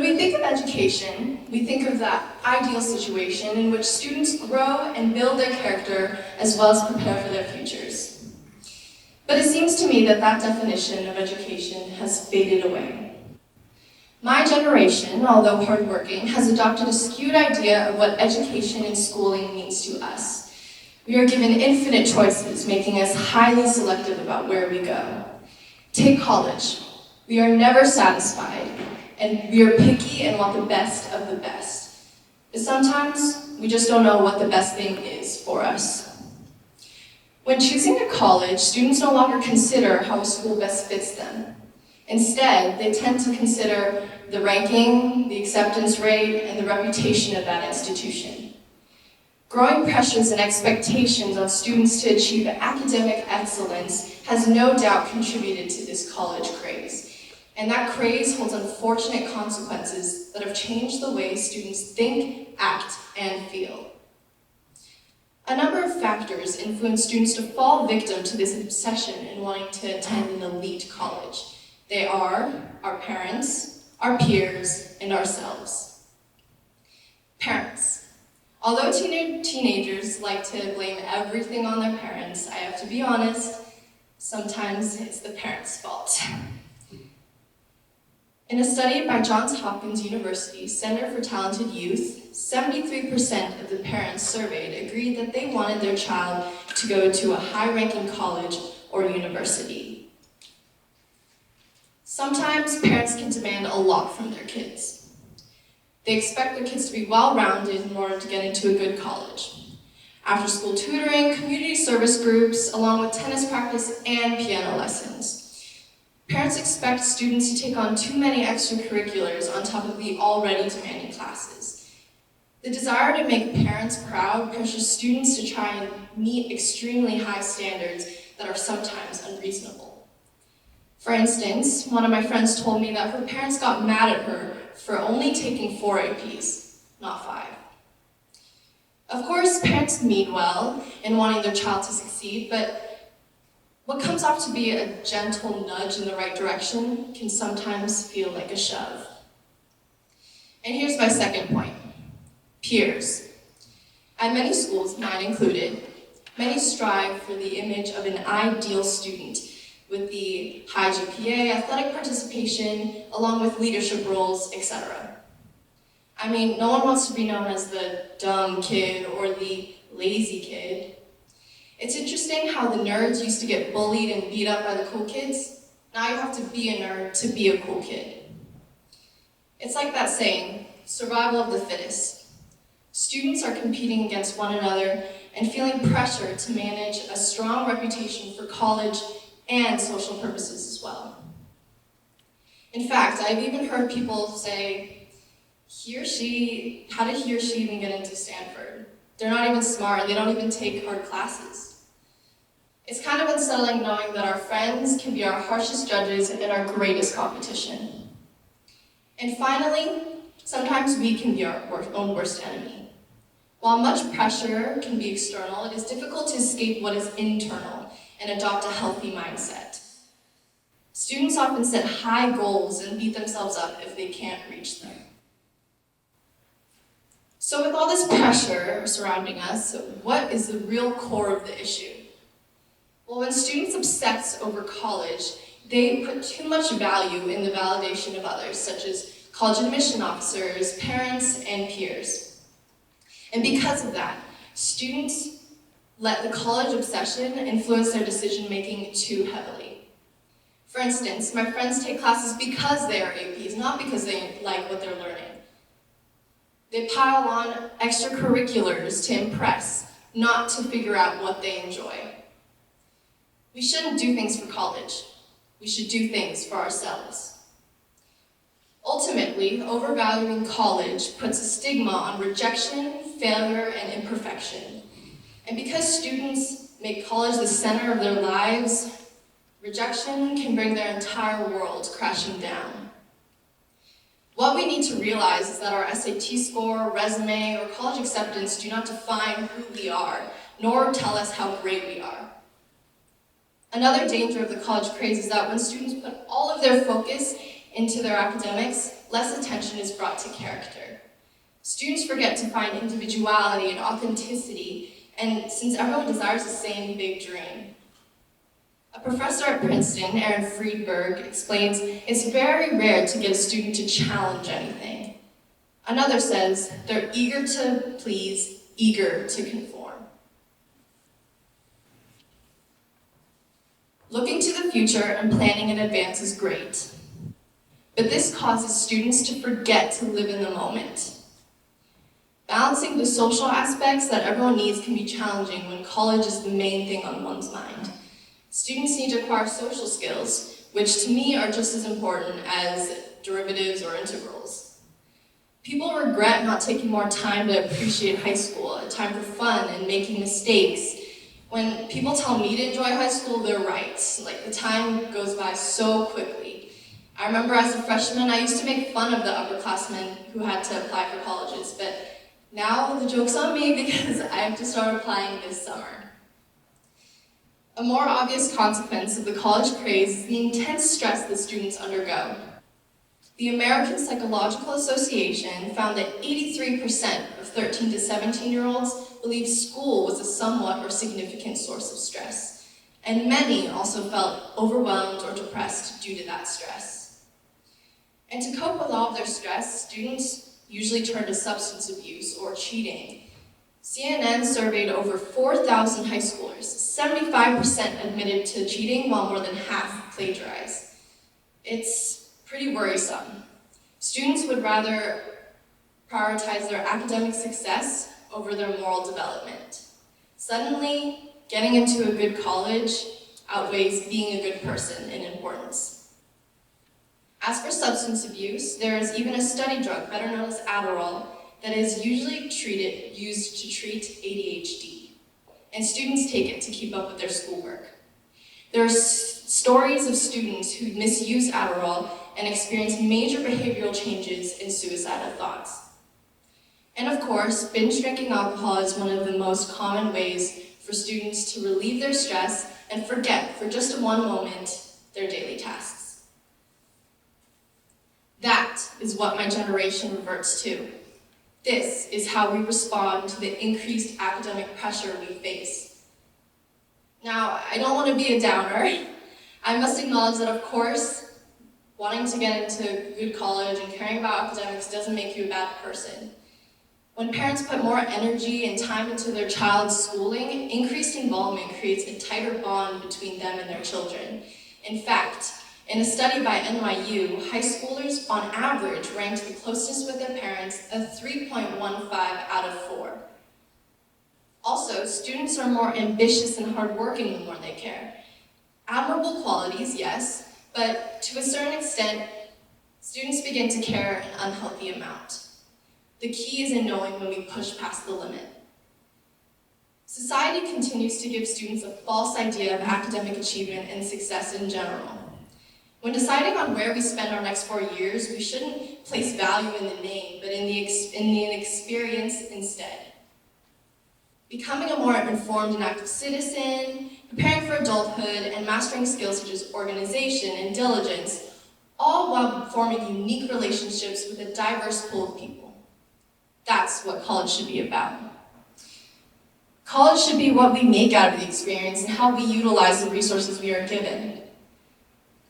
When we think of education, we think of that ideal situation in which students grow and build their character as well as prepare for their futures. But it seems to me that that definition of education has faded away. My generation, although hardworking, has adopted a skewed idea of what education and schooling means to us. We are given infinite choices, making us highly selective about where we go. Take college. We are never satisfied, and we are picky and want the best of the best. But sometimes, we just don't know what the best thing is for us. When choosing a college, students no longer consider how a school best fits them. Instead, they tend to consider the ranking, the acceptance rate, and the reputation of that institution. Growing pressures and expectations on students to achieve academic excellence has no doubt contributed to this college craze. And that craze holds unfortunate consequences that have changed the way students think, act, and feel. A number of factors influence students to fall victim to this obsession in wanting to attend an elite college. They are our parents, our peers, and ourselves. Parents. Although teenagers like to blame everything on their parents, I have to be honest, sometimes it's the parents' fault. In a study by Johns Hopkins University Center for Talented Youth, 73% of the parents surveyed agreed that they wanted their child to go to a high-ranking college or university. Sometimes parents can demand a lot from their kids. They expect their kids to be well-rounded in order to get into a good college. After-school tutoring, community service groups, along with tennis practice and piano lessons. Parents expect students to take on too many extracurriculars on top of the already demanding classes. The desire to make parents proud pressures students to try and meet extremely high standards that are sometimes unreasonable. For instance, one of my friends told me that her parents got mad at her for only taking 4 APs, not 5. Of course, parents mean well in wanting their child to succeed, but what comes off to be a gentle nudge in the right direction can sometimes feel like a shove. And here's my second point, peers. At many schools, mine included, many strive for the image of an ideal student with the high GPA, athletic participation, along with leadership roles, etc. I mean, no one wants to be known as the dumb kid or the lazy kid. It's interesting how the nerds used to get bullied and beat up by the cool kids. Now you have to be a nerd to be a cool kid. It's like that saying, survival of the fittest. Students are competing against one another and feeling pressure to manage a strong reputation for college and social purposes as well. In fact, I've even heard people say, how did he or she even get into Stanford? They're not even smart, they don't even take hard classes. It's kind of unsettling knowing that our friends can be our harshest judges and our greatest competition. And finally, sometimes we can be our own worst enemy. While much pressure can be external, it is difficult to escape what is internal and adopt a healthy mindset. Students often set high goals and beat themselves up if they can't reach them. So with all this pressure surrounding us, what is the real core of the issue? Well, when students obsess over college, they put too much value in the validation of others, such as college admission officers, parents, and peers. And because of that, students let the college obsession influence their decision-making too heavily. For instance, my friends take classes because they are APs, not because they like what they're learning. They pile on extracurriculars to impress, not to figure out what they enjoy. We shouldn't do things for college. We should do things for ourselves. Ultimately, overvaluing college puts a stigma on rejection, failure, and imperfection. And because students make college the center of their lives, rejection can bring their entire world crashing down. What we need to realize is that our SAT score, resume, or college acceptance do not define who we are, nor tell us how great we are. Another danger of the college craze is that when students put all of their focus into their academics, less attention is brought to character. Students forget to find individuality and authenticity, and since everyone desires the same big dream. A professor at Princeton, Aaron Friedberg, explains it's very rare to get a student to challenge anything. Another says they're eager to please, eager to conform. Looking to the future and planning in advance is great, but this causes students to forget to live in the moment. Balancing the social aspects that everyone needs can be challenging when college is the main thing on one's mind. Students need to acquire social skills, which to me are just as important as derivatives or integrals. People regret not taking more time to appreciate high school, a time for fun and making mistakes. When people tell me to enjoy high school, they're right. Like, the time goes by so quickly. I remember as a freshman, I used to make fun of the upperclassmen who had to apply for colleges, but now the joke's on me because I have to start applying this summer. A more obvious consequence of the college craze is the intense stress that students undergo. The American Psychological Association found that 83% of 13 to 17-year-olds believed school was a somewhat or significant source of stress, and many also felt overwhelmed or depressed due to that stress. And to cope with all of their stress, students usually turn to substance abuse or cheating. CNN surveyed over 4,000 high schoolers. 75% admitted to cheating, while more than half plagiarized. It's pretty worrisome. Students would rather prioritize their academic success over their moral development. Suddenly, getting into a good college outweighs being a good person in importance. As for substance abuse, there is even a study drug, better known as Adderall, that is usually used to treat ADHD, and students take it to keep up with their schoolwork. There are stories of students who misuse Adderall and experience major behavioral changes and suicidal thoughts. And of course, binge drinking alcohol is one of the most common ways for students to relieve their stress and forget, for just one moment, their daily tasks. That is what my generation reverts to. This is how we respond to the increased academic pressure we face. Now, I don't want to be a downer. I must acknowledge that, of course, wanting to get into good college and caring about academics doesn't make you a bad person. When parents put more energy and time into their child's schooling, increased involvement creates a tighter bond between them and their children. In fact, in a study by NYU, high schoolers on average ranked the closest with their parents a 3.15 out of 4. Also, students are more ambitious and hardworking the more they care. Admirable qualities, yes, but to a certain extent, students begin to care an unhealthy amount. The key is in knowing when we push past the limit. Society continues to give students a false idea of academic achievement and success in general. When deciding on where we spend our next 4 years, we shouldn't place value in the name, but in the experience instead. Becoming a more informed and active citizen, preparing for adulthood, and mastering skills such as organization and diligence, all while forming unique relationships with a diverse pool of people. That's what college should be about. College should be what we make out of the experience and how we utilize the resources we are given.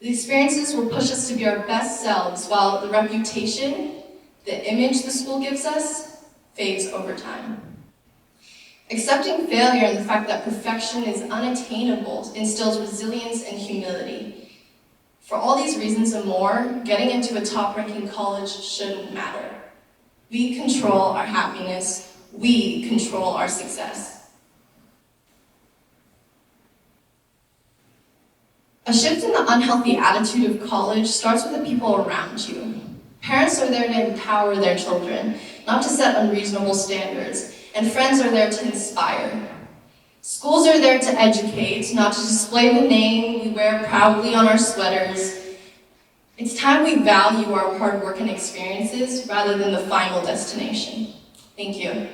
The experiences will push us to be our best selves, while the reputation, the image the school gives us, fades over time. Accepting failure and the fact that perfection is unattainable instills resilience and humility. For all these reasons and more, getting into a top-ranking college shouldn't matter. We control our happiness. We control our success. A shift in the unhealthy attitude of college starts with the people around you. Parents are there to empower their children, not to set unreasonable standards, and friends are there to inspire. Schools are there to educate, not to display the name we wear proudly on our sweaters. It's time we value our hard work and experiences rather than the final destination. Thank you.